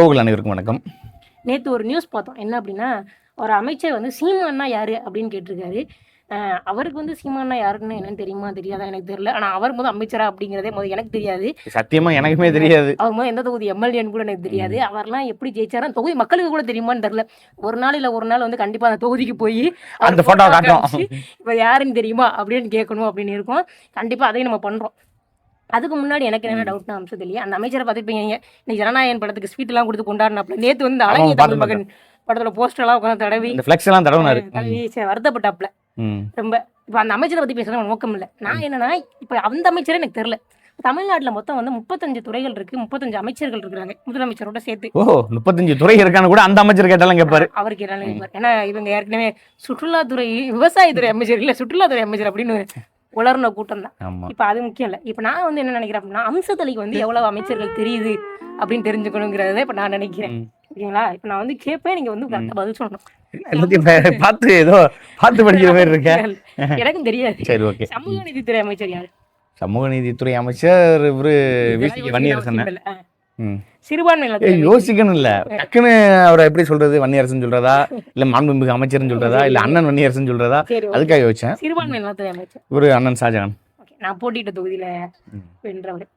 அனைவருக்கும் வணக்கம். நேற்று ஒரு நியூஸ் பார்த்தோம். என்ன அப்படின்னா, ஒரு அமைச்சர் வந்து சீமான்னா யாரு அப்படின்னு கேட்டிருக்காரு. அவருக்கு வந்து சீமான்னா யாருன்னு என்னன்னு தெரியுமா தெரியாதா எனக்கு தெரியல. ஆனா அவர் அமைச்சரா அப்படிங்கிறதே எனக்கு தெரியாது. சத்தியமா எனக்குமே தெரியாது. அவர் எந்த தொகுதி எம்எல்ஏன்னு கூட எனக்கு தெரியாது. அவர்லாம் எப்படி ஜெயிச்சாரா தொகுதி மக்களுக்கு கூட தெரியுமான்னு தெரியல. ஒரு நாள் இல்ல ஒரு நாள் வந்து கண்டிப்பா அந்த தொகுதிக்கு போய் அந்த போட்டோ காட்டுறோம். இவர் யாருன்னு தெரியுமா அப்படின்னு கேட்கணும் அப்படின்னு இருக்கும். கண்டிப்பா அதையும் நம்ம பண்றோம். அதுக்கு முன்னாடி எனக்கு என்ன டவுட்னா அம்சத்திலேயே அந்த அமைச்சரை பார்த்துருப்பீங்க. இன்னைக்கு ஜனநாயகன் படத்துக்கு ஸ்வீட் எல்லாம் கொடுத்து கொண்டாடினாப்ல. நேத்து வந்து அழகிய தமிழ் மகன் படத்துல போஸ்டர் எல்லாம் உட்காந்து தடவி வருத்தப்பட்டாப்ல ரொம்ப. இப்ப அந்த அமைச்சரை பத்தி பேசுற நோக்கம் இல்லை. நான் என்னன்னா இப்ப அந்த அமைச்சரே எனக்கு தெரியல. தமிழ்நாட்டுல மொத்தம் வந்து 35 துறைகள் இருக்கு, 35 அமைச்சர்கள் இருக்கிறாங்க முதலமைச்சரோட சேர்த்து. 35 துறை இருக்கான்னு கூட அந்த அமைச்சர் கேட்டாலும் கேட்பாரு. அவருக்கு கேட்டாலும் கேட்பாரு. ஏன்னா இவங்க ஏற்கனவே சுற்றுலாத்துறை விவசாயத்துறை அமைச்சர் இல்ல சுற்றுலாத்துறை அமைச்சர் அப்படின்னு உலர்ன கூட்டம் தான். இப்ப அது முக்கியம் இல்ல. இப்ப நான் வந்து என்ன நினைக்கிறேன் அப்படின்னா அம்சத்தலைக்கு வந்து எவ்வளவு அமைச்சர்கள் தெரியுது அப்படின்னு தெரிஞ்சுக்கணுங்கிறத இப்ப நான் நினைக்கிறேன். ஓகேங்களா? இப்ப நான் வந்து கேட்பேன், நீங்க வந்து பதில் சொல்லணும். பார்த்து ஏதோ பார்த்து படிக்கிற மாதிரி இருக்க. எனக்கும் தெரியாது. சரி, ஓகே. சமூக நீதித்துறை அமைச்சர் யாரு? சமூக நீதித்துறை அமைச்சர் இவரு வன்னியரசன். சிறுபான்மை யோசிக்கணும் இல்ல, டக்குன்னு அவரை எப்படி சொல்றது, வன்னியரசன் சொல்றதா இல்ல மாண்புமிகு அமைச்சர்னு சொல்றதா இல்ல அண்ணன் வன்னியரசன் சொல்றதா, அதுக்காக யோசிச்சேன். சிறுபான்மை நலத்துறை அமைச்சர் இவரு அண்ணன் ஷாஜகான். நான் போட்டியிட்ட தொகுதியில வென்றவர்.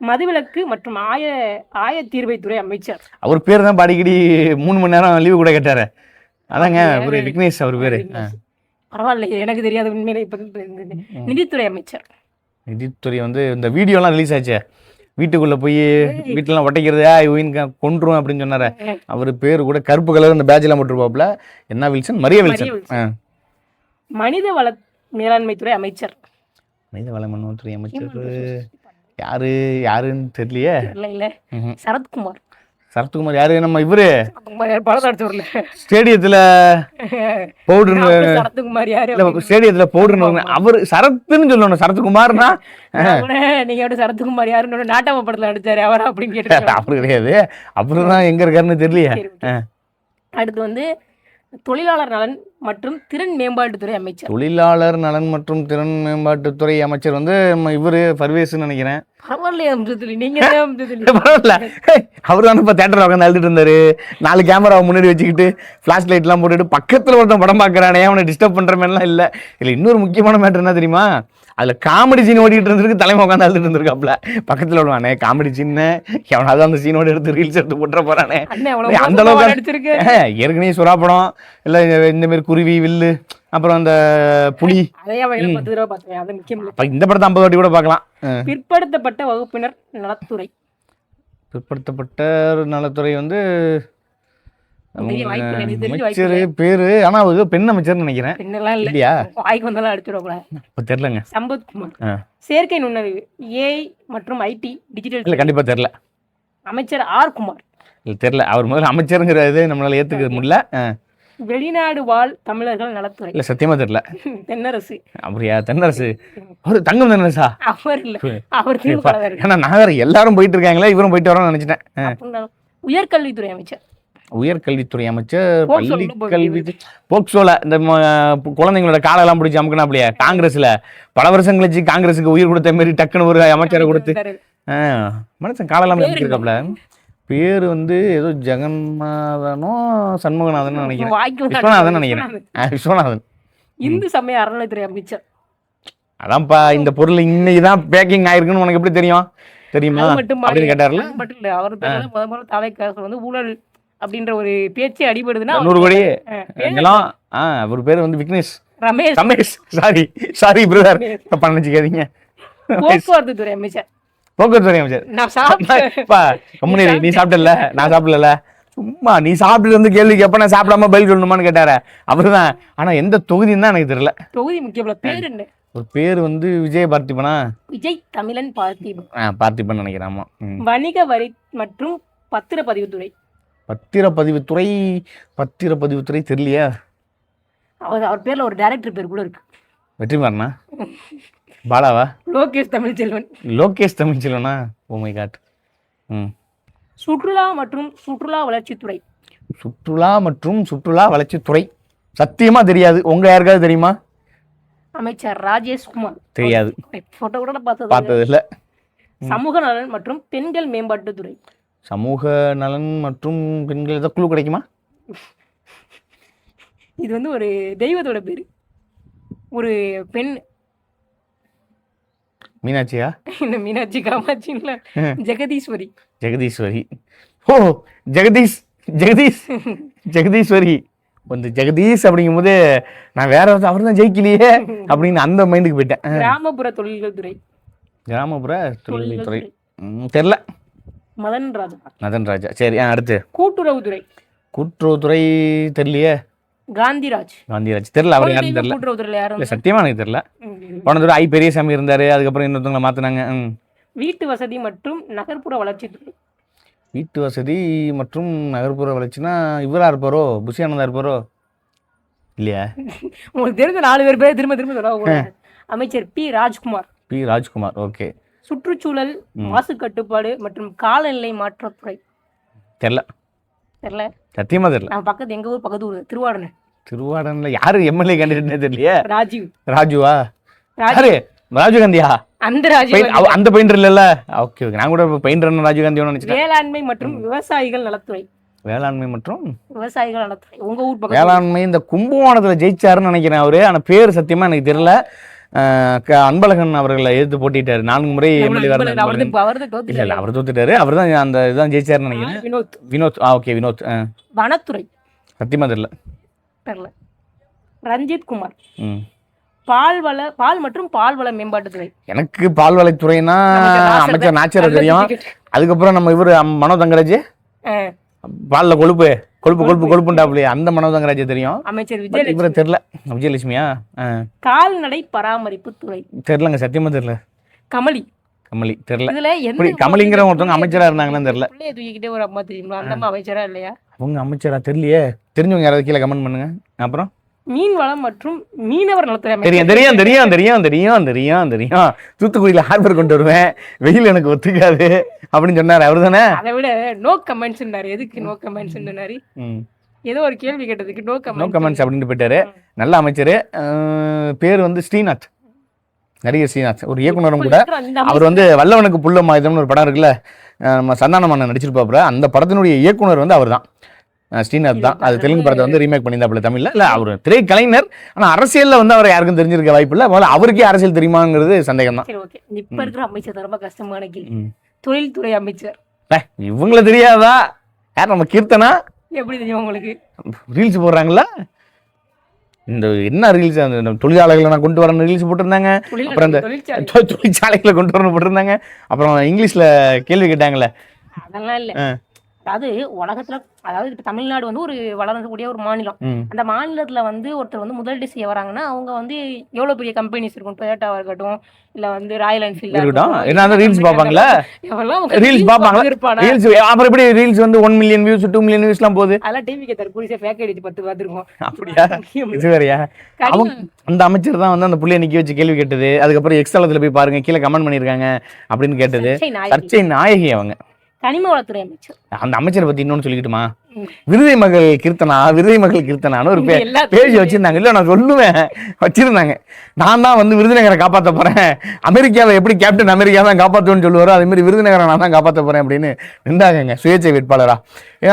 மதுவிலக்கு மற்றும் ஆய தீர்வைத்துறை அமைச்சர். அவர் பேர் தான் அடிக்கடி 3 மணி நேரம் லீவு கூட கேட்டாரு. அதாங்க இவரு விக்னேஷ் அவர் பேரு. பரவாயில்ல, எனக்கு தெரியாத உண்மையில. இப்ப நிதித்துறை அமைச்சர். நிதித்துறை வந்து இந்த வீடியோலாம் ரிலீஸ் ஆச்சு, வீட்டுக்குள்ள போய் வீட்டுலாம் ஒட்டைக்கிறது கொன்றும் அப்படின்னு சொன்னாரு. அவரு பேரு கூட கருப்பு கலர் அந்த பேட்ச் எல்லாம் போட்டுருப்பாப்ல. என்ன வில்சன்? மரிய வில்சன். மனித வள மேலாண்மைத்துறை அமைச்சர். மனித வள மேலாண்மைத்துறை அமைச்சர் யாருன்னு தெரியலையே. சரத்குமார். சரத்குமார் யாரு? நம்ம இவரு ஸ்டேடியத்துல பவுடர், ஸ்டேடியத்துல பவுடர் அவரு சரத்துன்னு சொல்லணும். சரத்குமார்னா நீங்க சரத்குமார் யாருன்னு நாட்டாம படத்துல நடிச்சாரு அவர் அப்படின்னு கேட்டு அவரு கிடையாது. அப்புறம் தான் எங்க இருக்காருன்னு தெரியலையே. அடுத்து வந்து தொழிலாளர் நலன் மற்றும் திறன் மேம்பாட்டுத்துறை அமைச்சர். தொழிலாளர் நலன் மற்றும் திறன் மேம்பாட்டுத்துறை அமைச்சர் வந்து இவரு பர்வேஸ்ன்னு நினைக்கிறேன். பரவாயில்ல, அவரு தான் இப்ப தியேட்டர்ல உட்காந்து அழுதுட்டு இருந்தாரு. 4 கேமராவை முன்னாடி வச்சுக்கிட்டு பிளாஷ் லைட் எல்லாம் போட்டுட்டு பக்கத்துல ஒருத்தன் படம் பாக்குறானே, அவனை டிஸ்டர்ப் பண்ற மாதிரிலாம் இல்ல. இதுல இன்னொரு முக்கியமான மேட்டர் என்ன தெரியுமா? அதுல காமெடி சீன் ஓடிட்டு இருந்திருக்கு, தலைமை உட்காந்து அழுதுட்டு இருந்திருக்காப்ல. பக்கத்துல விடுவானே காமெடி சீன், எவனாவது அந்த சீனோட எடுத்து ரீல்ஸ் எடுத்து போட்டுற போறானே. அந்த அளவுக்கு ஏற்கனவே சுறா படம் இல்ல, இந்த மாதிரி குருவி வில்லு அப்புறம் அந்த புலி, இந்த படத்தை 50 வாட்டி கூட பார்க்கலாம். பிற்படுத்தப்பட்ட வகுப்பினர் நலத்துறை. பிற்படுத்தப்பட்ட நலத்துறை வந்து அமைச்சர் பேரு, ஆனா அது பெண் அமைச்சர் நினைக்கிறேன். இல்லையா? தெரியலங்க. சம்பத்குமார். செயற்கை நுண்ணறிவு, ஏஐ மற்றும் ஐடி டிஜிட்டல். இல்ல, கண்டிப்பா தெரியல. அமைச்சர் ஆர் குமார். இல்ல, தெரியல. அவர் முதல்ல அமைச்சருங்கிறது நம்மளால ஏத்துக்க முடியல. வெளிநாடு வாழ் தமிழர்கள் நலத்துறை. இல்ல, சத்தியமா தெரியல. தென்னரசு. அப்படியா? தென்னரசு அவரு தங்கம் தென்னரசா? அவர் இல்ல, அவர் ஏன்னா நான் எல்லாரும் போயிட்டு இருக்காங்களா, இவரும் போயிட்டு வரோம்னு நினைச்சிட்டேன். உயர்கல்வித்துறை அமைச்சர். உயர்கல்வித்துறை அமைச்சர் பள்ளி கல்வி போக்சோல இந்த குழந்தைங்களோட காலெல்லாம் பிடிச்சி அமுக்கணும். அப்படியே காங்கிரஸ்ல பல வருஷம் கழிச்சு காங்கிரஸுக்கு உயிர் கொடுத்த மாதிரி டக்குன்னு ஒரு அமைச்சரை கொடுத்து மனுஷன் காலெல்லாம் இருக்காப்ல. பேரு வந்து ஏதோ ஜெகநாதனோ சண்முகநாதன் நினைக்கிறேன். விஸ்வநாதன் நினைக்கிறேன். விஸ்வநாதன். இந்து சமய அறநிலைத்துறை அமைச்சர். அதான்ப்பா, இந்த பொருள் இன்னைக்குதான் பேக்கிங் ஆயிருக்குன்னு உனக்கு எப்படி தெரியும்? தெரியுமா அப்படின்னு கேட்டார்ல. மட்டும் இல்ல, அவர் முதல்ல தலைக்காசு வந்து ஊழல் அப்படின்ற ஒரு பேச்சே அடிபடுதுன்னா 100 கோடி எங்கெல்லாம். அவர் பேரு வந்து விக்னேஷ் ரமேஷ். சாரி பிரதர், தப்பா நினைச்சுக்காதீங்க. போக்குவரத்து துறை அமைச்சர். போக்குவரத்து அமைச்சர். நீ சாப்பிட்டல, நான் சாப்பிடல, சும்மா நீ சாப்பிட்டு வந்து கேள்விக்கு எப்ப நான் சாப்பிடாம பதில் சொல்லணுமான்னு கேட்டாரு. அவருதான். ஆனா எந்த தொகுதின்னு தான் எனக்கு தெரியல. தொகுதி முக்கியம். பேர் என்ன? ஒரு பேர் வந்து விஜய் பார்த்திபனா? விஜய் தமிழன் பார்த்திபன். பார்த்திபன் நினைக்கிறேன். ஆமா. வணிக வரி மற்றும் பத்திரப்பதிவுத்துறை. பத்திரப்பதிவுத்துறை தெரியலையா? அவர் பேர்ல ஒரு டைரக்டர் பேர் கூட இருக்கு. வெற்றிமாறனா? பாலாவா? லோகேஷ் தமிழ்ச்செல்வனா? Oh my god. சுற்றுலா மற்றும் சுற்றுலா வளர்ச்சித்துறை. சுற்றுலா வளர்ச்சித்துறை சத்தியமா தெரியாது. உங்க யாருக்காவது தெரியுமா? அமைச்சர் ராஜேஷ்குமார். தெரியாது. போட்டோ கூட பார்த்தது இல்ல. சமூக நலன் மற்றும் பெண்கள் மேம்பாட்டுத்துறை. சமூக நலன் மற்றும் பெண்கள் ஏதோ குழு கிடைக்குமா? இது வந்து ஒரு தெய்வத்தோட பேரு. ஒரு பெண். மீனாட்சியா? இந்த மீனாட்சி காமாட்சி இல்ல, ஜெகதீஸ்வரி. ஜெகதீஸ்வரி. ஓ, ஜெகதீஷ் ஜெகதீஷ் ஜெகதீஸ்வரி. கொஞ்சம் ஜெகதீஷ் அப்படிங்கும்போது நான் வேற அவர் தான் ஜெயிக்கலையே அப்படின்னு அந்த மைண்டுக்கு போயிட்டேன். கிராமப்புற தொழில்கள் துறை. கிராமப்புற தொழில்கள் துறை தெரியல. மதன் ராஜா. மதன் ராஜா, சரி. அடுத்து கூட்டுறவுத்துறை. கூட்டுறவுத்துறை தெரியலையே. காந்திராஜ். காந்திராஜ் தெரியல. அவர் யாரும் தெரியல. கூட்டுறவுத்துறையில யாரும் இல்ல, சத்தியமா எனக்கு தெரியல. போன தடவை பெரியசாமி இருந்தாரு, அதுக்கப்புறம் இன்னொருத்தவங்களை மாத்தினாங்க. வீட்டு வசதி மற்றும் நகர்ப்புற வளர்ச்சித்துறை. வீட்டு வசதி மற்றும் நகர்ப்புற வளர்ச்சினா இவரா இருப்பாரோ, புஷி ஆனந்தா இருப்பாரோ? இல்லையா? உங்களுக்கு தெரிஞ்ச 4 பேர் திரும்ப திரும்ப சொல்ல. அமைச்சர் P Rajkumar. P Rajkumar, okay. சுற்றுச்சூழல், மாசு கட்டுப்பாடு மற்றும் காலநிலை மாற்றத்துறை. தெரியல. தெரியல, சத்தியமா தெரியல. நம்ம பக்கத்து எங்க ஊர் பக்கத்து ஊர் திருவாடனை. திருவாடன்ல யாரு எம்எல்ஏ கேண்டிடேட்னே தெரியலையே. ராஜீவ். ராஜுவா? யாரு? ராஜீவ் காந்தியா? அந்த ராஜீவ். அந்த பெயிண்டர் இல்ல. ஓகே ஓகே, நான் கூட பெயிண்டர் ராஜீவ் காந்தியோன்னு நினைச்சேன். வேளாண்மை மற்றும் விவசாயிகள் நலத்துறை. வேளாண்மை மற்றும் விவசாயிகள் நலத்துறை உங்க ஊர் பக்கம். வேளாண்மை இந்த கும்பகோணத்துல ஜெயிச்சாருன்னு நினைக்கிறேன் அவரு. ஆனா பேர் சத்தியமா எனக்கு தெரியல. அன்பழகன் அவர்களை எதிர்த்து போட்டிட்டாரு 4 முறை எம்எல்ஏ. இல்ல, அவர் தோத்துட்டாரு. அவர் தான் அந்த இதுதான் ஜெயிச்சாருன்னு நினைக்கிறேன். வினோத். வினோத், ஓகே, வினோத். வனத்துறை. சத்தியமா தெரியல. தெரியல. ரஞ்சித் குமார். பால் மற்றும் பால்வள மேம்பாட்டுத்துறை. எனக்கு பால்வளத்துறைனா அமைச்சர் நாச்சர் தெரியும். அதுக்கப்புறம் நம்ம இவரு மனோ தங்கராஜ், பால்ல கொழுப்பு கொழுப்பு கொழுப்பு கொழுப்புண்டாப்லையே அந்த மனோ தங்கராஜ் தெரியும். அமைச்சர் இவரை தெரியல. விஜயலட்சுமியா? கால்நடை பராமரிப்பு துறை. தெரியலங்க, சத்தியமா தெரியல. கமலி. கமலி தெரியல. கமலிங்கிற ஒருத்தவங்க அமைச்சரா இருந்தாங்கன்னு தெரியல. தூக்கிட்டே ஒரு அம்மா தெரியுமா, அந்த அம்மா அமைச்சரா இல்லையா? அவங்க அமைச்சரா தெரியலையே. தெரிஞ்சவங்க யாராவது கீழே கமெண்ட் பண்ணுங்க. அப்புறம் மீன் வளம் மற்றும் மீனவர் நலத்துறை. தெரியும் தெரியும் தெரியும் தெரியும் தெரியும் தெரியும் தெரியும். தூத்துக்குடியில ஹார்பர் கொண்டு வருவேன், வெயில் எனக்கு ஒத்துக்காது அப்படின்னு சொன்னாரு. அவரு தானே? அதை விட நோ கமெண்ட்ஸ். எதுக்கு நோ கமெண்ட்ஸ்? ஏதோ ஒரு கேள்வி கேட்டதுக்கு நோ கமெண்ட்ஸ் அப்படின்னு போயிட்டாரு. நல்ல அமைச்சர். பேர் வந்து ஸ்ரீநாத், நடிகர் ஸ்ரீநாத். ஒரு இயக்குனரும் கூட. அவர் வந்து வல்லவனுக்கு புல்ல மாயுதம்னு ஒரு படம் இருக்குல்ல, நம்ம சந்தானமான நடிச்சிருப்பாப்புல. அந்த படத்தினுடைய இயக்குனர் வந்து அவர் தான், ஸ்ரீநாத் தான். அது தெலுங்கு படத்தை வந்து ரீமேக் பண்ணியிருந்தாப்புல தமிழ்ல. இல்ல, அவர் திரைக்கலைஞர். ஆனா அரசியல்ல வந்து அவர் யாருக்கும் தெரிஞ்சிருக்க வாய்ப்பு இல்லை. முதல்ல அவருக்கே அரசியல் தெரியுமாங்கிறது சந்தேகம் தான். இப்ப இருக்கிற அமைச்சர் ரொம்ப கஷ்டமான கேள்வி. தொழில்துறை அமைச்சர். இவங்களை தெரியாதா? யார்? நம்ம கீர்த்தனா. எப்படி தெரியும் உங்களுக்கு? ரீல்ஸ் போடுறாங்களா? இந்த என்ன ரீல்ஸ்? அந்த தொழிலாளர்களை நான் கொண்டு வரணும் ரீல்ஸ் போட்டிருந்தாங்க. அப்புறம் அந்த தொழிற்சாலைகளை கொண்டு வரணும் போட்டிருந்தாங்க. அப்புறம் இங்கிலீஷ்ல கேள்வி கேட்டாங்கல்ல. அதெல்லாம் இல்ல. அதாவது உலகத்துல, அதாவது இப்ப தமிழ்நாடு வந்து ஒரு வளரக்கூடிய ஒரு மாநிலம். அந்த மாநிலத்துல வந்து ஒருத்தர் வந்து முதலீடு செய்ய வராங்கன்னா அவங்க வந்து எவ்வளவு பெரிய கம்பெனிஸ் இருக்கும், டொயோட்டாவா இருக்கட்டும், இல்ல வந்து ராயல் என்ஃபீல்ட் இருக்கட்டும். என்ன ரீல்ஸ் பாப்பாங்களா? ரீல்ஸ் பாப்பாங்களா? ரீல்ஸ் அப்புறம் எப்படி ரீல்ஸ் வந்து 1 மில்லியன் வியூஸ் 2 மில்லியன் வியூஸ்லாம் போகுது. அதெல்லாம் டிவிக்கு தற்போது ஃபேக் ஐடி 10 பார்த்துருக்கோம். அப்படியா? இது வேறையா? அந்த அமைச்சர் தான் வந்து அந்த புள்ளைய நிக்க வச்சு கேள்வி கேட்டது. அதுக்கப்புறம் எக்ஸ்தலத்துல போய் பாருங்க, கீழே கமெண்ட் பண்ணிருக்காங்க அப்படின்னு கேட்டது. சர்ச்சை நாயகி அவங்க. கனிம வளத்துறை அமைச்சர். அந்த அமைச்சரை பத்தி இன்னொன்னு சொல்லிக்கிட்டுமா? விருதை மகள் கீர்த்தனான்னு ஒரு பேஜ் வச்சிருந்தாங்க. இல்ல, நான் சொல்லுவேன், வச்சிருந்தாங்க. நான் தான் வந்து விருதுநகரை காப்பாற்ற போறேன், அமெரிக்காவை எப்படி கேப்டன் அமெரிக்கா தான் காப்பாற்றுவேன்னு சொல்லுவாரோ அதே மாதிரி விருதுநகரை நான் தான் காப்பாற்ற போறேன் அப்படின்னு நின்றாங்க சுயேட்சை வேட்பாளரா.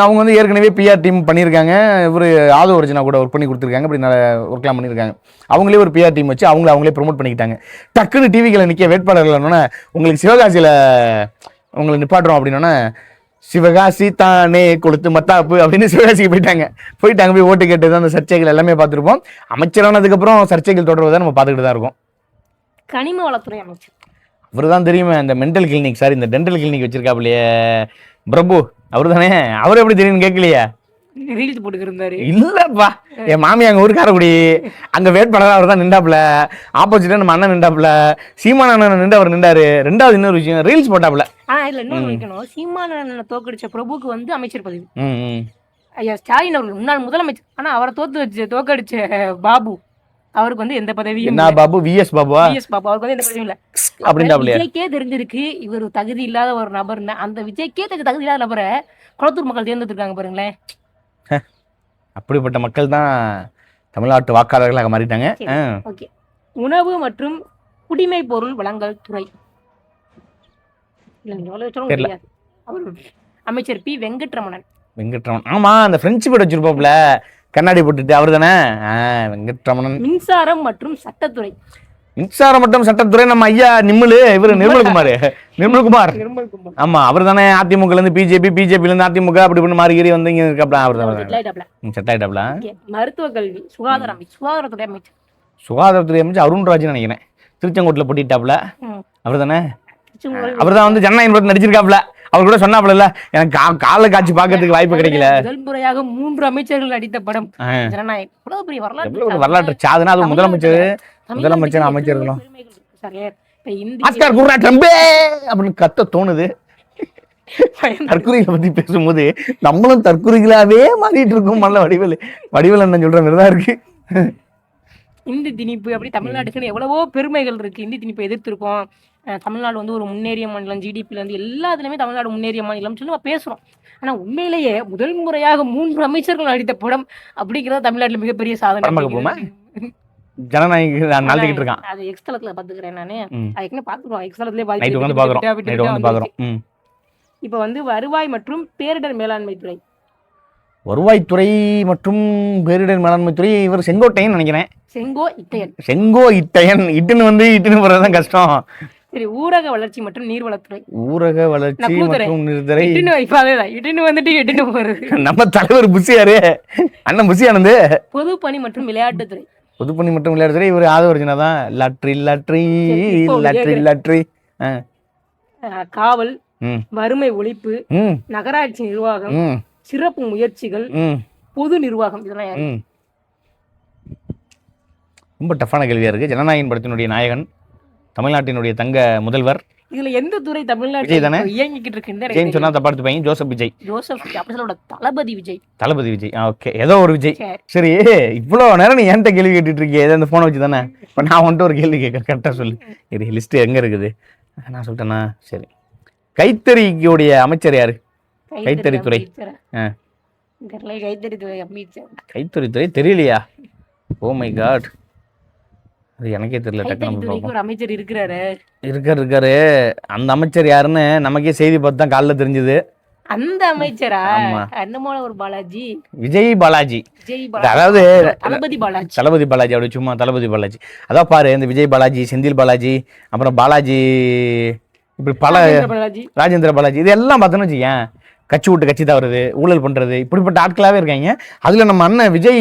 அவங்க வந்து ஏற்கனவே பிஆர் டீம் பண்ணியிருக்காங்க. இவர் ஆதோ ஒரிஜினா கூட ஒர்க் பண்ணி கொடுத்துருக்காங்க. அப்படி நல்ல ஒர்க்லாம் பண்ணியிருக்காங்க. அவங்களே ஒரு பிஆர் டீம் வச்சு அவங்களே ப்ரொமோட் பண்ணிக்கிட்டாங்க. டக்குன்னு டிவிகளை நிற்க வேட்பாளர்கள் உங்களுக்கு சிவகாசியில உங்களை நிப்பாட்டுறோம் அப்படின்னா, சிவகாசி தானே கொடுத்து மத்தாப்பு அப்படின்னு சிவகாசிக்கு போயிட்டாங்க. போய் ஓட்டு கேட்டது அந்த சர்ச்சைகள் எல்லாமே பார்த்துருப்போம். அமைச்சரானதுக்கு அப்புறம் சர்ச்சைகள் தொடர்வதை நம்ம பார்த்துக்கிட்டு தான் இருக்கோம். கனிம வளத்துறை அமைச்சர் அவரு தான் தெரியுமே, இந்த மென்டல் கிளினிக், சார் இந்த டென்டல் கிளினிக் வச்சிருக்காப்லையே பிரபு, அவரு தானே? அவரு எப்படி தெரியும் கேட்கலையா? ரீல்ஸ் போட்டுக்கிருந்தாரு. இல்லப்பா, என் மாமி அங்க ஊர் காரக்குடி, அங்க வேட்பாளர் அவர் தான் நின்றாப்புல. ஆப்போசிட்டா நம்ம அண்ணன் நின்றாப்புல, சீமான அண்ணன் நின்று அவர் நின்றாரு. ரெண்டாவது இன்னொரு விஷயம், ரீல்ஸ் போட்டாப்புல. இல்ல இன்னொன்னு வைக்கணும், சீமான அண்ணன் தோக்கடிச்ச பிரபுக்கு வந்து அமைச்சர் பதவி. ஐயா ஸ்டாலின் அவர்கள் முன்னாள் முதலமைச்சர். ஆனா அவரை தோக்கடிச்ச பாபு அவருக்கு வந்து எந்த பதவியும். என்ன பாபு? விஎஸ் பாபுவா? விஎஸ் பாபு அவருக்கு வந்து எந்த பதவியும் இல்ல. விஜய்க்கே தெரிஞ்சிருக்கு இவர் தகுதி இல்லாத ஒரு நபர். அந்த விஜய்க்கே தகுதி இல்லாத நபரை குளத்தூர் மக்கள் தேர்ந்தெடுத்திருக்காங்க பாருங்களேன். அப்படிப்பட்ட மக்கள் தான் தமிழ்நாட்டு வாக்காளர்களாக மாறிட்டாங்க. ஓகே, உணவு மற்றும் குடிமை பொருள் வழங்கல் துறை. அமைச்சர் பி வெங்கட்ரமணன். வெங்கட்ரமணன், ஆமா அந்த ஃப்ரெஞ்சு பேர் வச்சிருப்பாப்ல கண்ணாடி போட்டுட்டு, அவர் தானே? வெங்கட்ரமணன். மின்சாரம் மற்றும் சட்டத்துறை. மின்சாரம் மற்றும் சட்டத்துறை நம்ம ஐயா நிம்மலு, இவர் நிர்மல்குமார். நிர்மல்குமார், நிர்மல்குமார். ஆமா அவர் தானே. அதிமுகல இருந்து பிஜேபி, பிஜேபில இருந்து அதிமுக, அப்படி பண்ணி மாறி கீறி வந்து இங்க இருக்காப்ல, அவர் தான் செட் ஆயிட்டாப்ல. மருத்துவ கல்வி சுகாதார அமைச்சர், சுகாதாரத்துறை அமைச்சர். சுகாதாரத்துறை அமைச்சர் அருண்ராஜ் நினைக்கிறேன், திருச்செங்கோட்டில் போட்டிட்டாப்ல, அவர் தானே? அவர் தான் வந்து ஜனநாயகம் படத்தில் நடிச்சிருக்காப்ல. அவர் கூட சொன்னாப்ல, இல்ல எனக்கு காலை காட்சி பார்க்கறதுக்கு வாய்ப்பு கிடைக்கல. முதல் முறையாக 3 அமைச்சர்கள் நடித்த படம் ஜனநாயகம். எவ்வளவு பெரிய வரலாற்று சாதனை. அது முதலமைச்சர் அமைச்சர்களும் ஆஸ்கார் குர்ரா ட்ரம்பே அப்படின்னு கத்த தோணுது. தற்கொலைகளை பத்தி பேசும்போது நம்மளும் தற்கொலைகளாவே மாறிட்டு இருக்கோம். மல்ல வடிவேல் என்ன சொல்ற மாதிரிதான் இருக்கு. இந்தி திணிப்பு அப்படி தமிழ்நாட்டுக்குன்னு எவ்வளவோ பெருமைகள் இருக்கு. இந்தி திணிப்பு எதிர்த்திருக்கோம். தமிழ்நாடு வந்து ஒரு முன்னேறிய மாநிலம், ஜிடிபில இருந்து எல்லாத்துலயுமே தமிழ்நாடு முன்னேறிய மாநிலம் சொல்லி நம்ம பேசுறோம். ஆனா உண்மையிலேயே முதல் முறையாக 3 அமைச்சர்கள் நடித்த படம் அப்படிங்கிறது தமிழ்நாட்டுல மிகப்பெரிய சாதனை. ஜனநாயகம் இருக்கான். அது எக்ஸ்தலத்துல பாத்துக்கிறேன் நானு. அதுக்குன்னு பாத்துக்கிறோம். எக்ஸ்தலத்திலே பாத்துக்கிறோம். இப்ப வந்து வருவாய் மற்றும் பேரிடர் மேலாண்மை துறை. வருவாய்த்துறை மற்றும் பேரிடர் மேலாண்மை துறை இவர் செங்கோட்டையன் நினைக்கிறேன். செங்கோ இட்டையன். இட்டுன்னு போறதுதான் கஷ்டம். சரி, ஊரக வளர்ச்சி மற்றும் நீர்வளத்துறை. ஊரக வளர்ச்சி மற்றும் நீர்த்துறை. இட்டுன்னு போறது நம்ம தலைவர் புசியாரு, அண்ணன் புசியானந்து. பொதுப்பணி மற்றும் விளையாட்டுத்துறை. பொதுப்பணி மற்றும் விளையாட்டுத்துறை இவர் ஆதவர்ஜினா தான். லாட்ரி. காவல், வறுமை ஒழிப்பு, நகராட்சி நிர்வாகம், சிறப்பு முயற்சிகள், பொது நிர்வாகம். இதெல்லாம் ரொம்ப டஃப்பான கேள்வியா இருக்கு. ஜனநாயகம் படத்தினுடைய நாயகன், தமிழ்நாட்டினுடைய தங்க முதல்வர். இதுல எந்த துறை தமிழ்நாட்டில் இயங்கிக்கிட்டு இருக்கு? சொன்னா தப்பாடுத்து பையன் ஜோசப் விஜய். தளபதி விஜய். ஓகே, ஏதோ ஒரு விஜய். சரி, இவ்வளவு நேரம் நீ என்கிட்ட கேள்வி கேட்டுட்டு இருக்கே, அந்த போனை வச்சு தானே? இப்ப நான் வந்துட்டு ஒரு கேள்வி கேட்கறேன், கரெக்டா சொல்லு. லிஸ்ட் எங்க இருக்குது? நான் சொல்லிட்டேன்னா சரி. கைத்தறிக்குடைய அமைச்சர் யாரு? கைத்தறித்துறை. கைத்தறித்துறை தெரியலையா? ஓ மை காட், அது எனக்கே தெரியல. ஒரு அமைச்சர் இருக்காரு. அந்த அமைச்சர் யாருன்னு நமக்கே செய்தி பார்த்து தான் காலைல தெரிஞ்சது. அந்த அமைச்சரா? அண்ணமோல ஒரு பாலாஜி, விஜய் பாலாஜி. அதாவது தளபதி பாலாஜி. அப்படி சும்மா தளபதி பாலாஜி. அதான் பாரு, இந்த விஜய் பாலாஜி, செந்தில் பாலாஜி, அப்புறம் பாலாஜி, இப்படி பல, ராஜேந்திர பாலாஜி, இதெல்லாம் பார்த்தோன்னு வச்சுக்கேன், கட்சி விட்டு கட்சி தவறுது, ஊழல் பண்றது, இப்படிப்பட்ட ஆட்களாவே இருக்காங்க. அதுல நம்ம அண்ணன் விஜய்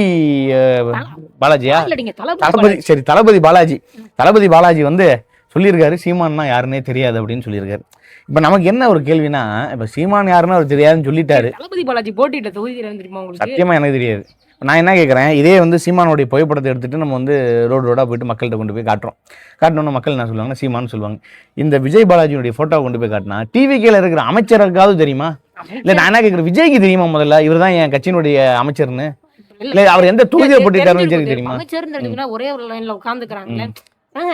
பாலாஜியா? தளபதி பாலாஜி. தளபதி பாலாஜி வந்து சொல்லியிருக்காரு, சீமான்னா யாருன்னே தெரியாது அப்படின்னு சொல்லியிருக்காரு. இப்ப நமக்கு என்ன ஒரு கேள்வினா, இப்ப சீமான் யாருன்னு அவர் தெரியாதுன்னு சொல்லிட்டாரு. தளபதி பாலாஜி போட்டிட்ட தொகுதியில தெரியுமா உங்களுக்கு? சத்தியமா எனக்கு தெரியாது. நான் என்ன கேட்குறேன், இதே வந்து சீமானுடைய புகைப்படத்தை எடுத்துட்டு நம்ம வந்து ரோடாக போயிட்டு மக்கள்கிட்ட கொண்டு போய் காட்டணும்னு மக்கள் என்ன சொல்லுவாங்கன்னா சீமான்னு சொல்லுவாங்க. இந்த விஜய் பாலாஜியுடைய ஃபோட்டோவை கொண்டு போய் காட்டினா டிவிக்கில் இருக்கிற அமைச்சருக்காவது தெரியுமா? இல்லை நான் என்ன கேட்குறேன், விஜய்க்கு தெரியுமா முதல்ல இவர் தான் என் கட்சியினுடைய அமைச்சர்னு? இல்லை அவர் எந்த தொகுதியை போட்டுட்டாருன்னு விஜய்க்கு தெரியுமா? அமைச்சர் ஒரே ஒரு லைன்ல உட்காந்துக்கிறாங்க,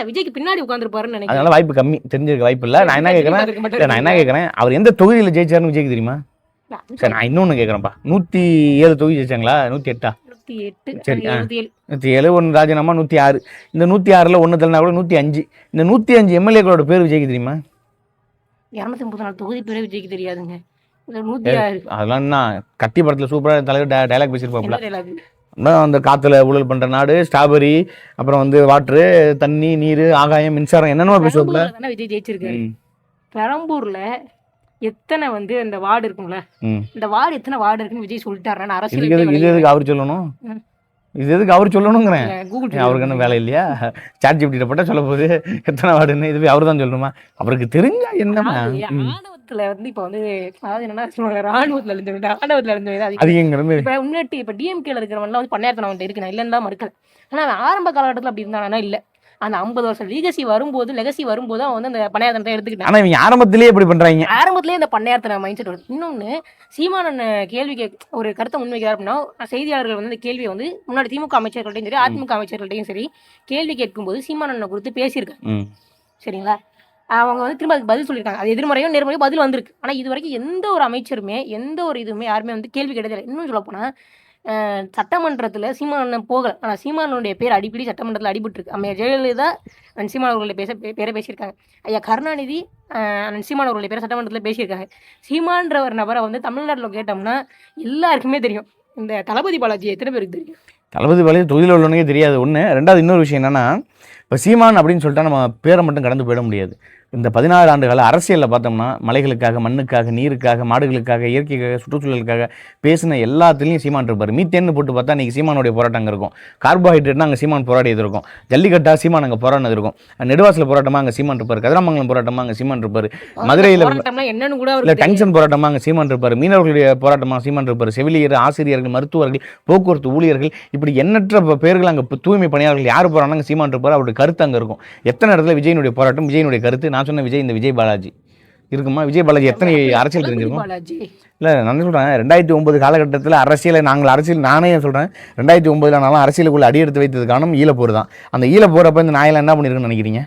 விஜய்க்கு பின்னாடி உட்காந்துருப்பாருன்னு நினைக்கிறேன். அதனால வாய்ப்பு கம்மி, தெரிஞ்சிருக்க வாய்ப்பு இல்லை. நான் என்ன கேட்குறேன், அவர் எந்த தொகுதியில் ஜெயிச்சாருன்னு விஜய்க்கு தெரியுமா? சரி, நான் இன்னொன்று கேட்குறேன்ப்பா, 107 தொகுதி ஜெயிச்சாங்களா? 108? சரி, 107. ஒன்று ராஜினாமா 106. இந்த 106ல் ஒன்று தள்ளினா கூட 105. இந்த 105 எம்எல்ஏக்களோட பேர் விஜய்க்கு தெரியுமா? 234 தொகுதி பேரே விஜய்க்கு தெரியாதுங்க. அதெல்லாம் என்ன கத்தி படத்தில் சூப்பராக தலைவர் டைலாக் பேசியிருப்பாப்ல, அந்த காத்துல ஊழல் பண்ற நாடு, ஸ்ட்ராபெரி, அப்புறம் வந்து வாட்டரு, தண்ணி, நீர், ஆகாயம், மின்சாரம், என்னென்னமோ பேசுவாப்ல. விஜய் ஜெயிச்சிருக்காரு. பெரம்பூர்ல எத்தனை வந்து அந்த வார்டு இருக்கும்ல, இந்த வார்டு எத்தனை வார்டு இருக்குன்னு விஜய் சொல்லிட்டாரு. அரசியல் இது எதுக்கு அவர் சொல்லணும்? இது எதுக்கு அவர் சொல்லணுங்கிறேன். அவருக்கு என்ன வேலை இல்லையா? சாட் ஜிபிடி போட்டா சொல்ல போகுது எத்தனை வார்டுன்னு. இதுவே அவர் தான் சொல்லணுமா? அவருக்கு தெரிஞ்சா என்ன? ஆணவத்துல வந்து இப்ப வந்து அதாவது என்ன சொல்லுவாங்க, ராணுவத்துல இருந்து அதிகங்கிறது. இப்ப முன்னாடி இப்ப டிஎம்கேல இருக்கிறவங்க வந்து பண்ணையாத்தனம் வந்து இருக்கு, நான் இல்லைன்னு தான் மறுக்கல. ஆனா ஆரம்ப காலகட்டத்துல அப்படி இருந்தானா இல்ல, அந்த 50 வருஷம் லெகசி வரும்போது அவன் வந்து அந்த பண்ணையாத்தனத்தை எடுத்துக்கிட்டான். ஆனா இவங்க ஆரம்பத்திலேயே எப்படி பண்றாங்க? ஆரம்பத்திலேயே இந்த பண்ணையாத்தன மைண்ட் செட் வருது. இன்னொன்னு, சீமானன் கேள்வி ஒரு கருத்தை முன்வைக்கிறார் அப்படின்னா, செய்தியாளர்கள் வந்து இந்த கேள்வியை வந்து முன்னாடி திமுக அமைச்சர்கள்ட்டையும் சரி அதிமுக அமைச்சர்கள்ட்டையும் சரி கேள்வி கேட்கும்போது சீமானனை குறித்து பேசியிருக்காங்க. சரிங்களா? அவங்க வந்து திரும்ப அதுக்கு பதில் சொல்லியிருக்காங்க. அது எதிர்மறையும் நேர்மறையும் பதில் வந்திருக்கு. ஆனா இது வரைக்கும் எந்த ஒரு அமைச்சருமே எந்த ஒரு இதுவுமே யாருமே வந்து கேள்வி கேட்டதில்லை. இன்னும் சொல்ல போனா சட்டமன்றத்தில் சீமானன் போகலை, ஆனால் சீமானனுடைய பேர் அடிக்கடி சட்டமன்றத்தில் அடிபட்டுருக்கு. அம்மையா ஜெயலலிதா அண்ணன் சீமான் அவர்களுடைய பேரை பேசியிருக்காங்க. ஐயா கருணாநிதி அண்ணன் சீமான் அவர்களுடைய பேரை சட்டமன்றத்தில் பேசியிருக்காங்க. சீமான்ற ஒரு நபரை வந்து தமிழ்நாட்டில் கேட்டோம்னா எல்லாருக்குமே தெரியும். இந்த தளபதி பாலாஜி எத்தனை பேருக்கு தெரியும்? தளபதி பாலாஜி தொழில் உள்ளவனுக்கே தெரியாது ஒன்று. ரெண்டாவது இன்னொரு விஷயம் என்னென்னா, இப்போ சீமான் அப்படின்னு சொல்லிட்டா நம்ம பேரை மட்டும் கடந்து போயிட முடியாது. இந்த 16 ஆண்டுகால அரசியலில் பார்த்தோம்னா மலைகளுக்காக, மண்ணுக்காக, நீருக்காக, மாடுகளுக்காக, இயற்கைக்காக, சுற்றுச்சூழலுக்காக பேசின எல்லாத்துலேயும் சீமான் இருப்பார். மீத்தேன்னு போட்டு பார்த்தா இன்றைக்கி சீமானுடைய போராட்டம் அங்கே இருக்கும். கார்போஹைட்ரேட்னா அங்கே சீமான் போராடியது இருக்கும். ஜல்லிக்கட்டா சீமான் அங்கே போராடினது இருக்கும். நெடுவாசல் போராட்டமாக அங்கே சீமான் இருப்பார். கதிராமங்கலம் போராட்டமாக அங்கே சீமான் இருப்பார். மதுரையில் என்னன்னு கூட இல்லை டங்ஷன் போராட்டமாக அங்கே சீமான் இருப்பார். மீனவர்களுடைய போராட்டமாக சீமான் இருப்பார். செவிலியர், ஆசிரியர்கள், மருத்துவர்கள், போக்குவரத்து ஊழியர்கள், இப்படி எண்ணற்ற பேர்கள் அங்கே தூய்மை பணியாளர்கள் யார் போகிறாங்க அங்கே சீமான் இருப்பார். அவருடைய கருத்து அங்கே இருக்கும். எத்தனை இடத்துல விஜயனுடைய போராட்டம், விஜயனுடைய கருத்து. நான் சொன்ன விஜய், இந்த விஜய் பாலாஜி இருக்குமா? விஜய் பாலாஜி எத்தனை அரசியல் தெரிஞ்சிருக்கும்? இல்லை நான் சொல்கிறேன், 2009 காலகட்டத்தில் நானே சொல்கிறேன், 2009 நானும் அரசியலுக்குள்ள அடியெடுத்து வைத்தது காரணம் ஈழப்போர் தான். அந்த ஈழப்போரப்ப இந்த நாயெல்லாம் என்ன பண்ணியிருக்குன்னு நினைக்கிறீங்க?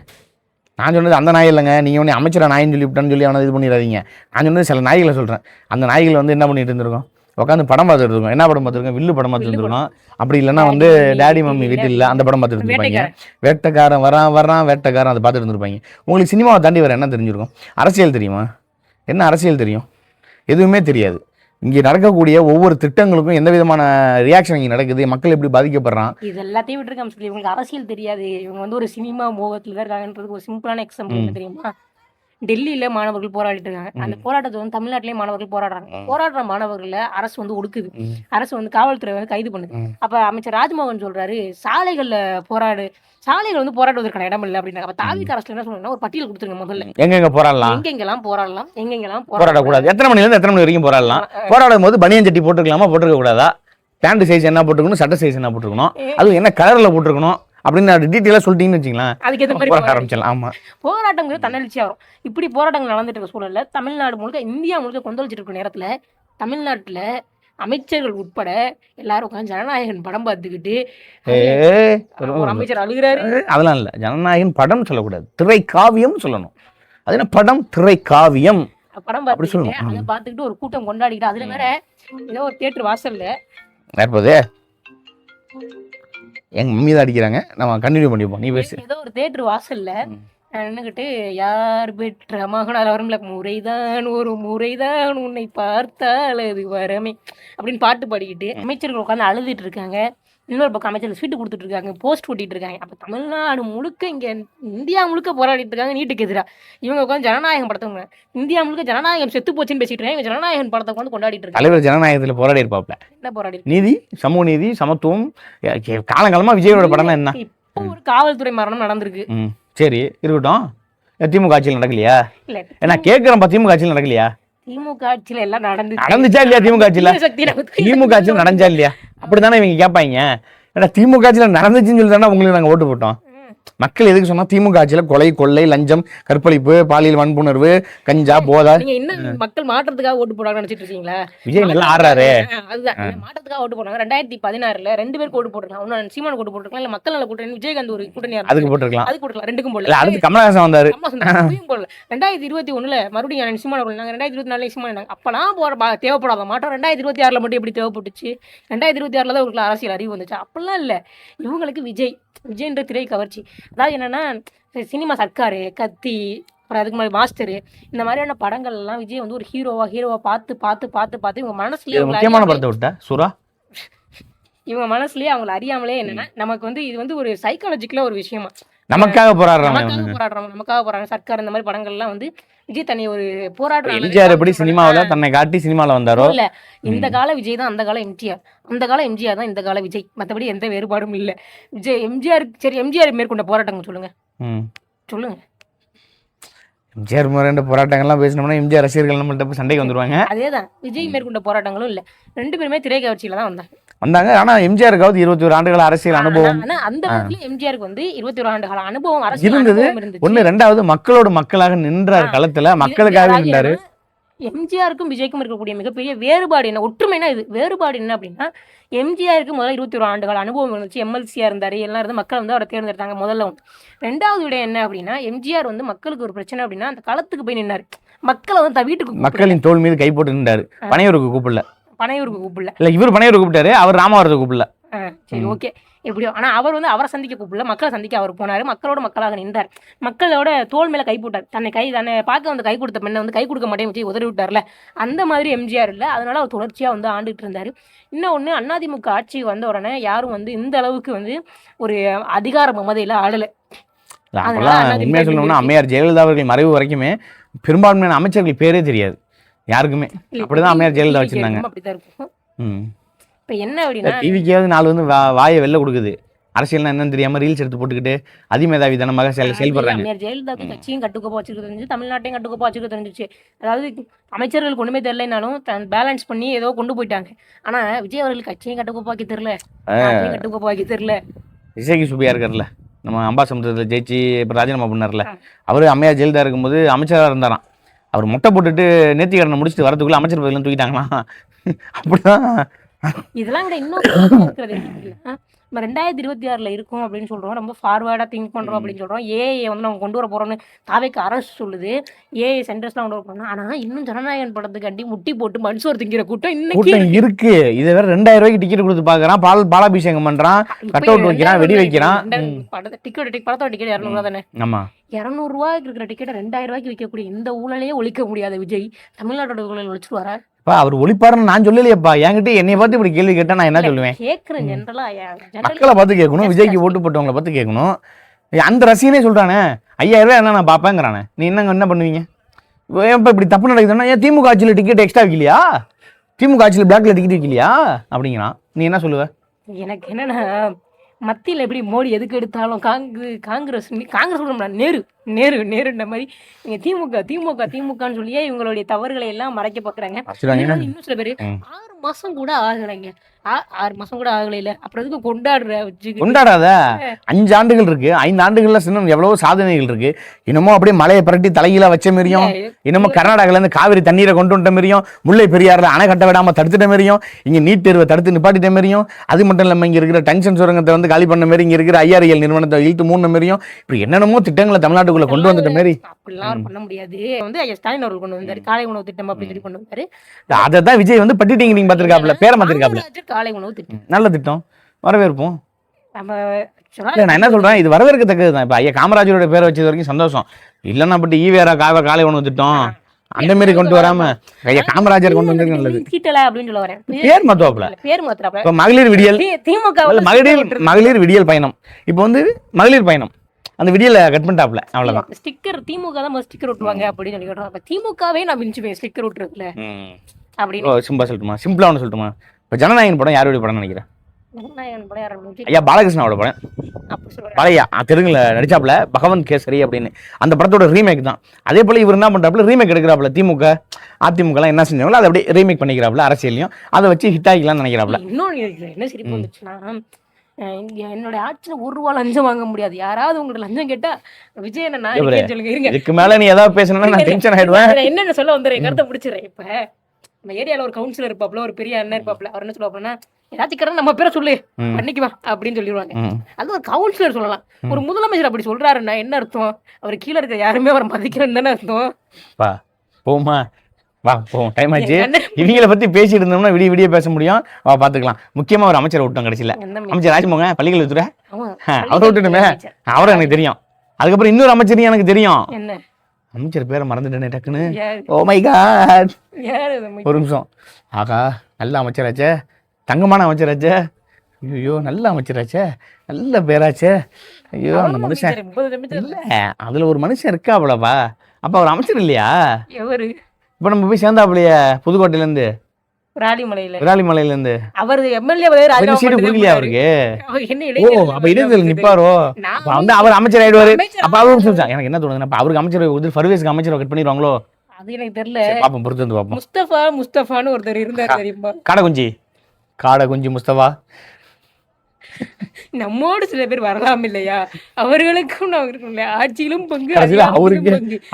நான் சொன்னது அந்த நாய் இல்லைங்க, நீங்கள் ஒன்று அமைச்சரை நாயின்னு சொல்லிவிட்டான்னு சொல்லி அவனை இது பண்ணிடாதீங்க. நான் சொன்னது சில நாய்களை சொல்கிறேன். அந்த நாய்களை வந்து என்ன பண்ணிட்டு இருந்திருக்கோம்? உட்காந்து படம் பார்த்துட்டு இருக்கோம். என்ன படம் பார்த்துருக்கோம்? வில்லு படம் பார்த்துட்டு இருக்கோம். அப்படி இல்லைன்னா வந்து டேடி மம்மி வீட்டில் இல்லை அந்த படம் பார்த்துட்டு இருந்திருப்பாங்க. வேட்டைக்காரன் வரான் வேட்டைக்காரன் அதை பார்த்துட்டு இருந்திருப்பாங்க. உங்களுக்கு சினிமாவை தாண்டி வேறு என்ன தெரிஞ்சிருக்கும்? அரசியல் தெரியுமா? என்ன அரசியல் தெரியும்? எதுவுமே தெரியாது. இங்கே நடக்கக்கூடிய ஒவ்வொரு திட்டங்களுக்கும் எந்த விதமான ரியாக்ஷன் இங்கே நடக்குது, மக்கள் எப்படி பாதிக்கப்படுறான், இது எல்லாத்தையும் விட்டுருக்காம சொல்லி இவங்களுக்கு அரசியல் தெரியாது. இவங்க வந்து ஒரு சினிமா மோகத்தில் தான் இருக்காங்கன்றது ஒரு சிம்பிளான எக்ஸாம்பிள் என்ன தெரியுமா? டெல்லியில மாணவர்கள் போராடிட்டு இருக்காங்க. அந்த போராட்டத்தை வந்து தமிழ்நாட்டிலேயே மாணவர்கள் போராடுறாங்க. போராடுற மாணவர்களை அரசு வந்து ஒடுக்குது. அரசு வந்து காவல்துறை வந்து கைது பண்ணுது. அப்ப அமைச்சர் ராஜ்மோகன் சொல்றாரு, சாலைகள் வந்து போராடுவதற்கான இடம் இல்லை அப்படின்னா. அப்ப தாவிக அரசுல என்ன சொல்றாங்கன்னா, ஒரு பட்டியல் கொடுத்துருங்க முதல்ல, எங்கெங்கெல்லாம் போராடலாம், எங்கெங்கெல்லாம் போராடக்கூடாது, எத்தனை மணிலேருந்து எத்தனை மணி வரைக்கும் போராடலாம், போராடும் போது பனியன் சட்டி போட்டுக்கலாமா போட்டுக்க கூடாதா, பேண்ட் சைஸ் என்ன போட்டுக்கணும், சட்டை சைஸ் என்ன போட்டுக்கணும், அதுவும் என்ன கலர்ல போட்டுருக்கணும் அப்படின்னு டீட்டெயிலாக சொல்லிட்டீங்கன்னு வச்சுங்களேன், அதுக்கு ஏற்ற மாதிரி ஆரம்பிச்சலாம். ஆமா, போராட்டங்கள் தன்னெழுச்சியாக வரும். இப்படி போராட்டங்கள் நடந்துட்டு இருக்க சூழல்ல தமிழ்நாடு முழுக்க, இந்தியா முழுக்க கொந்தளிச்சிட்டு இருக்க நேரத்துல தமிழ்நாட்டுல அமைச்சர்கள் உட்பட எல்லாரும் உட்காந்து ஜனநாயகன் படம் பார்த்துக்கிட்டு ஒரு அமைச்சர் அழுகிறாரு. அதெல்லாம் இல்லை, ஜனநாயகன் படம் சொல்லக்கூடாது, திரை காவியம் சொல்லணும். அது என்ன படம்? திரை காவியம் படம் பார்த்துக்கிட்டு அதை பார்த்துக்கிட்டு ஒரு கூட்டம் கொண்டாடிக்கிட்டு, அதுல வேற ஏதோ ஒரு தியேட்டர் வாசல்ல ஏற்போதே எங்க மம்மி தான் அடிக்கிறாங்க, நம்ம கண்டினியூ பண்ணிப்போம். நீ பேசு. ஏதோ ஒரு தியேட்டர் வாசல்ல நின்னுக்கிட்டு, யார் பெற்ற மகனார் வரும்ல, முறைதான் ஒரு முறைதான் உன்னை பார்த்தால் அது வரமே அப்படின்னு பாட்டு பாடிக்கிட்டு அமைச்சர்கள் உட்காந்து அழுதுட்டு இருக்காங்க. இன்னொரு பக்கம் அமைச்சர்கள் ஸ்வீட்டு கொடுத்துட்டு இருக்காங்க, போஸ்ட் ஓட்டிட்டு இருக்காங்க. அப்ப தமிழ்நாடு முழுக்க, இங்க இந்தியா முழுக்க போராடிட்டு இருக்காங்க நீட்டுக்கு எதிராக. இவங்க உட்காந்து ஜனநாயகம் படத்தவங்க, இந்தியா முழுக்க ஜனநாயகம் செத்து போச்சுன்னு பேசிட்டு இருக்காங்க. இவங்க ஜனநாயகன் படத்தை உட்காந்து கொண்டாடிட்டு இருக்காங்க. தலைவர் ஜனநாயகத்தில் போராடி இருப்பாப்ல. என்ன போராடி? நீதி, சமூக நீதி, சமத்துவம். காலங்காலமா விஜயோட படம் என்ன? இப்போ ஒரு காவல்துறை மரணம் நடந்திருக்கு. சரி இருக்கட்டும், திமுக ஆட்சியில் நடக்கலையா? இல்ல நான் கேட்கிறேன், திமுக ஆட்சியில் நடக்கலையா? திமுக ஆட்சியில எல்லாம் நடந்துச்சா இல்லையா? திமுக ஆட்சியில நடந்துச்சா இல்லையா? அப்படித்தானே இவங்க கேட்பாங்க. ஏன்னா திமுக ஆட்சியில நடந்துச்சுன்னு சொல்லி தானே உங்களுக்கு நாங்க ஓட்டு போட்டோம். மக்கள் எதுக்கு சொன்னா, திமுக ஆட்சியில கொலை, கொள்ளை, லஞ்சம், கற்பழிப்பு, பாலியல் வன்புணர்வு, கஞ்சா, போதா. நீங்க என்ன மக்கள் மாற்றத்துக்காக ஓட்டு போடாங்கன்னு நினைச்சிட்டு இருக்கீங்களா? விஜய் நல்லா ஆடுறாரு, அதுதான் மாற்றத்துக்காக ஓட்டு போடுறாங்க. 2016 2 பேருக்கு ஓட்டு போட்டுருக்கலாம். ஒன்னு சீமான் ஓட்டு போட்டுருக்கலாம், இல்ல மக்கள் நல்ல கூட்டணி விஜயகாந்த் ஒரு கூட்டணி அதுக்கு போட்டுருக்கலாம். ரெண்டுக்கும் போடல. அடுத்து கமலஹாசன் வந்தாரு, போடல. 2021 மறுபடியும் சீமான் போடலாம். 2024 சீமான் அப்பெல்லாம் தேவைப்படாத மாற்றம் 2026 மட்டும் எப்படி தேவைப்பட்டுச்சு? 2026 தான் உங்களுக்கு அரசியல் அறிவு வந்துச்சு. அப்பெல்லாம் இல்ல, இவங்களுக்கு விஜய்ன்ற திரை கவர்ச்சி. அதாவது என்னன்னா, சினிமா சர்க்காரு, கத்தி, அப்புறம் அதுக்கு மாதிரி மாஸ்டரு, இந்த மாதிரியான படங்கள் எல்லாம் விஜய் வந்து ஒரு ஹீரோவா பார்த்து இவங்க மனசுலயே முக்கியமான படத்தை விட்டா சுறா, இவங்க மனசுலயே அவங்களை அறியாமலே என்னன்னா, நமக்கு வந்து இது வந்து ஒரு சைக்காலஜிக்கலா ஒரு விஷயமா, நமக்காக போராடுறாங்க. சர்க்கார் இந்த மாதிரி படங்கள் எல்லாம் வந்து விஜய் தன்னை ஒரு போராடுறாங்க. எம்ஜிஆர் எப்படி சினிமாவில தன்னை காட்டி சினிமால வந்தாரோ, இல்ல இந்த கால விஜய் தான் அந்த கால எம்ஜிஆர், அந்த கால எம்ஜிஆர் தான் இந்த கால விஜய். மற்றபடி எந்த வேறுபாடும் இல்ல. எம்ஜிஆர் மேற்கொண்ட போராட்டங்கள் சொல்லுங்க. எம்ஜிஆர் முறையான போராட்டங்கள்லாம் பேசணும்னா எம்ஜிஆர் ரசிகர்கள் நம்மள்ட்ட சண்டைக்கு வந்துருவாங்க. அதேதான் விஜய் மேற்கொண்ட போராட்டங்களும் இல்ல. 2 பேருமே திரை கவர்ச்சியில தான் வந்தாங்க. ஆனா எம்ஜிஆருக்காவது 21 ஆண்டுகள் அரசியல் அனுபவம். அந்த எம்ஜிஆருக்கு வந்து 21 ஆண்டுகால அனுபவம் அரசியல் இருந்தது. ஒண்ணு. ரெண்டாவது மக்களோட மக்களாக நின்றார் களத்துல, மக்களுக்காக நின்றாரு. எம்ஜிஆருக்கும் விஜய்க்கும் இருக்கக்கூடிய மிகப்பெரிய வேறுபாடு என்ன, ஒற்றுமைனா இது வேறுபாடு என்ன அப்படின்னா, எம்ஜிஆருக்கு முதல்ல 21 ஆண்டுகள் அனுபவம் இருந்துச்சு, எம்எல்சியா இருந்தாரு, எல்லாம் இருந்து மக்கள் வந்து அவரை தேர்ந்தெடுத்தாங்க முதல்ல ஒன்று. 2வது விட என்ன அப்படின்னா, எம்ஜிஆர் வந்து மக்களுக்கு ஒரு பிரச்சனை அப்படின்னா அந்த களத்துக்கு போய் நின்னாரு, மக்களை வந்து வீட்டுக்கு, மக்களின் தோல் மீது கை போட்டு நின்றாரு, பனையூருக்கு கூப்பிடல. பனையூருக்கு கூப்பிடல. இல்ல இவர் பனையூர் கூப்பிட்டாரு, அவர் ராமவரத்தை கூப்பிடல. சரி ஓகே எப்படியோ. ஆனா அவர் வந்து அவரை சந்திக்க கூப்பிடல, மக்களை சந்திக்க அவர் போனாரு. மக்களோட மக்களாக நின்றார், மக்களோட தோல் மேல கை போட்டார். தன்னை பார்க்க வந்து கை கொடுத்த பெண்ணை வந்து கை கொடுக்க மாட்டேன்னு வச்சு உதறி விட்டார்ல, அந்த மாதிரி எம்ஜிஆர் இல்லை. அதனால அவர் தொடர்ச்சியா வந்து ஆண்டுட்டு இருந்தாரு. இன்னொன்னு அதிமுக ஆட்சி வந்த உடனே யாரும் வந்து இந்த அளவுக்கு வந்து ஒரு அதிகார மமதையில ஆளல. உண்மையா சொல்லணும்னா அம்மையார் ஜெயலலிதா அவர்கள் மறைவு வரைக்குமே பெரும்பான்மையான அமைச்சர்கள் பேரே தெரியாது யாருக்குமே. அப்படிதான் அம்மையார் ஜெயலலிதா வச்சிருந்தாங்க. அப்படிதான் இருக்கும். இப்ப என்ன அப்படின்னா டிவிக்காவது நாலு வந்து வாயை வெளில கொடுக்குது, அரசியல்னா என்னன்னு தெரியாம ரீல்ஸ் எடுத்து போட்டுக்கிட்டு அதிமேதாவி தனமாக செயல்படுறாங்க. அம்மையார் ஜெயலலிதாவுக்கு கட்சியும் கட்டுக்கோப்பா வச்சிருக்க தெரிஞ்சு, தமிழ்நாட்டையும் கட்டுக்கோப்பா வச்சிருக்க தெரிஞ்சிச்சு. அதாவது அமைச்சர்களுக்கு ஒண்ணுமே தெரியலனாலும் பேலன்ஸ் பண்ணி ஏதோ கொண்டு போயிட்டாங்க. ஆனா விஜய் அவர்கள் கட்சியும் கட்டுக்கோப்பாக்கி தெரியல, கட்டுக்கோப்பாக்கி தெரியல. விஜய்க்கு சுபியா இருக்கார்ல, நம்ம அம்பாசமுத்திரத்தில் ஜெயிச்சு இப்போ ராஜினாமா பண்ணார்ல, அவர் அம்மையார் ஜெயலலிதா இருக்கும்போது அமைச்சராக இருந்தாராம். அவர் மொட்டை போட்டுட்டு நேர்த்தி கடனை முடிச்சுட்டு வரதுக்குள்ள அமைச்சர் பதவியெல்லாம் தூக்கிட்டாங்களாம். அப்படிதான் இதெல்லாம் கூட இன்னும் இருக்கிறது. நம்ம 2026 இருக்கும் அப்படின்னு சொல்றோம், ரொம்ப ஃபார்வர்டா திங்க் பண்றோம் அப்படின்னு சொல்றோம். ஏஐ வந்து நம்ம கொண்டு வர போறோம்னு தாவேக்கு அரசு சொல்லுது, ஏஐ சென்டர்ஸ்லாம் கொண்டு வர போறோம். ஆனா இன்னும் ஜனநாயகன் படத்துக்காண்டி முட்டி போட்டு மனுஷோர் திங்கிற கூட்டம் இன்னைக்கு இருக்கு. இதை வேற 2000 ரூபாய்க்கு டிக்கெட் கொடுத்து பாக்குறான், பாலாபிஷேகம் பண்றான், கட் அவுட் வைக்கிறான், வெடி வைக்கிறான். படத்தோட டிக்கெட் 200 ரூபா தானே. ஆமா, 200 ரூபாய்க்கு இருக்கிற டிக்கெட்டை 2000 ரூபாய்க்கு விற்கக்கூடிய இந்த ஊழலையே ஒழிக்க முடியாத விஜய் தமிழ்நாட்டோட ஊழல் ஒழிச்சிட்டு வர. அவர் ஒளிப்பாருன்னு நான் சொல்லலையப்பா, என்கிட்ட என்னை பார்த்து இப்படி கேள்வி கேட்டா நான் என்ன சொல்லுவேன்? கேட்கறேன் ஜெனரலா மக்களை பார்த்து கேட்கணும், விஜய்க்கு ஓட்டு போட்டவங்களை பார்த்து கேட்கணும். அந்த ரசிகனே சொல்றானே 5000 ரூபாய் என்ன நான் பார்ப்பேங்கிறானே, நீ என்ன பண்ணுவீங்க? இப்போ இப்படி தப்பு நடக்குதுன்னா ஏன் திமுக ஆட்சியில் டிக்கெட் எக்ஸ்ட்ரா வைக்கலையா, திமுக ஆட்சியில் பிளாக்ல டிக்கெட் வைக்கலையா அப்படிங்கிறான். நீ என்ன சொல்லுவ? எனக்கு என்னன்னா மத்தியில் எப்படி மோடி எதுக்கு எடுத்தாலும் காங்கிரஸ் சொல்லணும்னா நேருன்ற மாதிரி நீங்க திமுகன்னு சொல்லியே இவங்களுடைய தவறுகளை எல்லாம் மறைக்க பாக்குறாங்க. இன்னும் சில பேர் 6 மாசம் கூட ஆகலைங்க, 6 மாசம் கூட ஆகல. இல்ல அப்புறம் எதுக்கு கொண்டாடாத? 5 ஆண்டுகள் இருக்கு, 5 ஆண்டுகள்ல இன்னும் எவ்வளவு சாதனைகள் இருக்கு. இன்னமும் அப்படியே மலையை பரட்டி தலைகீழ வச்ச மாதிரியும், இன்னமும் கர்நாடகால இருந்து காவிரி தண்ணீரை கொண்டு வந்த மாதிரியும், முல்லை பெரியாறுல அணை கட்ட விடாம தடுத்துட்ட மாதிரியும், இங்க நீட் தேர்வை தடுத்து நிப்பாட்டிட்ட மாதிரியும், அது மட்டும் இல்லாம இங்க இருக்கிற டங்ஷன் சுரங்கத்தை வந்து காலி பண்ண மாதிரி, இங்க இருக்கிற IRL நிறுவனத்தை இழுத்து மூண மாதிரியும், இப்படி என்னென்னமோ திட்டங்களை தமிழ்நாட்டுக்குள்ள கொண்டு வந்துட்ட மாதிரி. அப்படிலாம் பண்ண முடியாது. வந்து ஸ்டாலின் அவர்கள் கொண்டு வந்தாரு காலை உணவு திட்டம் அப்படின்னு சொல்லி கொண்டு வந்தாரு. அதான் விஜய் வந்து பட்டிட்டிங்க நீங்க பாத்துருக்காப்ல, பேரை மாத்திருக்காப்ல. காலை உணவு திட்டம் நல்ல திட்டம், வரவேற்போம். நம்ம நான் என்ன சொல்றேன், இது வரவேற்கத்தக்கது தான். இப்ப ஐயா காமராஜரோட பேரை வச்சது வரைக்கும் சந்தோஷம். இல்லன்னா பட்டு ஈவேரா காலை உணவு திட்டம் அந்த மாதிரி கொண்டு வராம ஐயா காமராஜர் கொண்டு வந்தது நல்லது. அப்படின்னு சொல்ல வரேன், பேர் மாத்துவாப்ல, பேர் மாத்துறாப்ல. இப்ப மகளிர் விடியல், திமுக மகளிர் விடியல் பயணம், இப்ப வந்து மகளிர் பயணம், அந்த விடியல கட் பண்ணிட்டாப்ல. அவ்வளவுதான். ஸ்டிக்கர் திமுக தான் ஸ்டிக்கர் ஒட்டுவாங்க அப்படின்னு சொல்லி சொல்றாங்க. திமுகவே நான் மிஞ்சுவேன் ஸ்டிக்கர் ஒட்டுறதுல அப்படின்னு. சிம்பிளா ஒன்று சொல்லட்டுமா? இப்ப ஜனநாயகன் படம் யாருடைய படம் நினைக்கிறேன்? ஐயா பாலகிருஷ்ணாவோட படம். பழைய தெலுங்குல நடிச்சாப்ல பகவந்த் கேசரி அப்படின்னு, அந்த படத்தோட ரீமேக் தான். அதே போல இவர் என்ன பண்றாப்புல, ரீமேக் எடுக்கிறாப்புல. திமுக அதிமுக எல்லாம் என்ன செஞ்சாங்களோ அதை அப்படியே ரீமேக் பண்ணிக்கிறாப்புல, அரசியலையும் அதை வச்சு ஹிட் ஆகிக்கலாம்னு நினைக்கிறாப்புல. இன்னொன்று என்ன சிரிப்பு வந்துச்சுன்னா, என்னோட ஆட்சியில் 1 ரூபா லஞ்சம் வாங்க முடியாது, யாராவது உங்களோட லஞ்சம் கேட்டா விஜய் என்ன சொல்லுங்க. இதுக்கு மேல நீ ஏதாவது பேசணும்னா நான் டென்ஷன் ஆயிடுவேன். என்னென்ன சொல்ல வந்துடுறேன், கருத்தை பிடிச்சிடுறேன். இப்ப நம்ம ஏரியால ஒரு கவுன்சிலர் இருப்பாப்ல, ஒரு பெரிய அண்ணன் இருப்பாப்ல, அவர் என்ன சொல்லுவாப்லன்னா ஏதாச்சும் நம்ம பேரை சொல்லு பண்ணிக்குவா அப்படின்னு சொல்லிடுவாங்க. அது ஒரு கவுன்சிலர் சொல்லலாம். ஒரு முதலமைச்சர் அப்படி சொல்றாருன்னா என்ன அர்த்தம்? அவர் கீழே இருக்க யாருமே அவரை மதிக்கிறேன்னு தானே அர்த்தம். போமா வா போவோம், டைம் ஆச்சு. இவங்களை பத்தி பேசிட்டு இருந்தோம்னா விடிய பேச முடியும். வா பாத்துக்கலாம். முக்கியமா ஒரு அமைச்சரை விட்டோம் கடைசியில, அமைச்சர் ராஜ்மோகன் பள்ளிக்கல்வித்துறை, அவரை விட்டுட்டுமே. அவரும் எனக்கு தெரியும். அதுக்கப்புறம் இன்னொரு அமைச்சரையும் எனக்கு தெரியும். அமைச்சர் பேரை மறந்துட்டேனே டக்குன்னு. ஓ மை காட், ஒரு நிமிஷம். ஆகா, நல்ல அமைச்சராச்சே, தங்கமான அமைச்சராச்சே, ஐயோ நல்ல அமைச்சராச்சே, நல்ல பேராச்சே. ஐயோ அந்த மனுஷன் இல்ல, அதுல ஒரு மனுஷன் இருக்கா அவ்வளவா? அப்ப அவர் அமைச்சர் இல்லையா? இப்ப நம்ம போய் சேர்ந்தாப்புலையே புதுக்கோட்டையில இருந்து, விராலிமலையில இருந்து. அவர் எம்எல்ஏ சீட்டு குடுக்கலையா அவருக்கு? ஓ அப்ப இடைத்தேர்தல் நிப்பாரோ? அப்ப வந்து அவர் அமைச்சர் ஆயிடுவாரு. அப்ப அவரும் சொல்லிச்சா, எனக்கு என்ன தோணுதுன்னா அவருக்கு அமைச்சர் பர்வேஸ்க்கு அமைச்சர் கட் பண்ணிடுவாங்களோ? அது எனக்கு தெரியல. பாப்போம், பொறுத்து வந்து பாப்போம். முஸ்தபான்னு ஒருத்தர் இருந்தார் தெரியுமா? காடகுஞ்சி முஸ்தபா. நம்மோடு சில பேர் வரலாம் இல்லையா? அவர்களுக்கும் ஆட்சியிலும் பங்கு,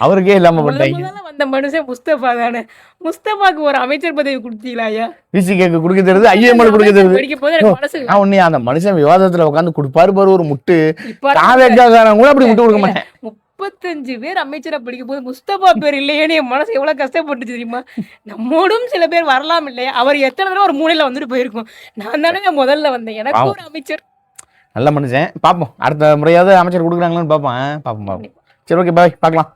அவருக்கே இல்லாம வந்த மனுஷன் முஸ்தபா தானே. முஸ்தபாக்கு ஒரு அமைச்சர் பதவி கொடுத்தீங்களா? விசிகேக்கு கொடுக்க தெரியுது, ஐஎம்எல் கொடுக்க தெரியுது. அந்த மனுஷன் விவாதத்துல உட்காந்து கொடுப்பாரு பாரு ஒரு முட்டு. கூட அப்படி முட்டு கொடுக்க மாட்டேன். 35 பேர் அமைச்சரை பிடிக்கும் போது முஸ்தபா பேர் இல்லையேன்னு என் மனசு எவ்வளவு கஷ்டப்பட்டு தெரியுமா? நம்மோடும் சில பேர் வரலாம் இல்லையா? அவர் எத்தனை தடவை ஒரு மூலையில வந்துட்டு போயிருக்கும். நான் தானே முதல்ல வந்தேன், எனக்கு ஒரு அமைச்சர். நல்ல மனுஷன். பார்ப்போம், அடுத்த முறையாவது அமைச்சர் கொடுக்குறாங்களான்னு பார்ப்போம். பார்ப்போம். சரி, ஓகே, பாய், பார்க்கலாம்.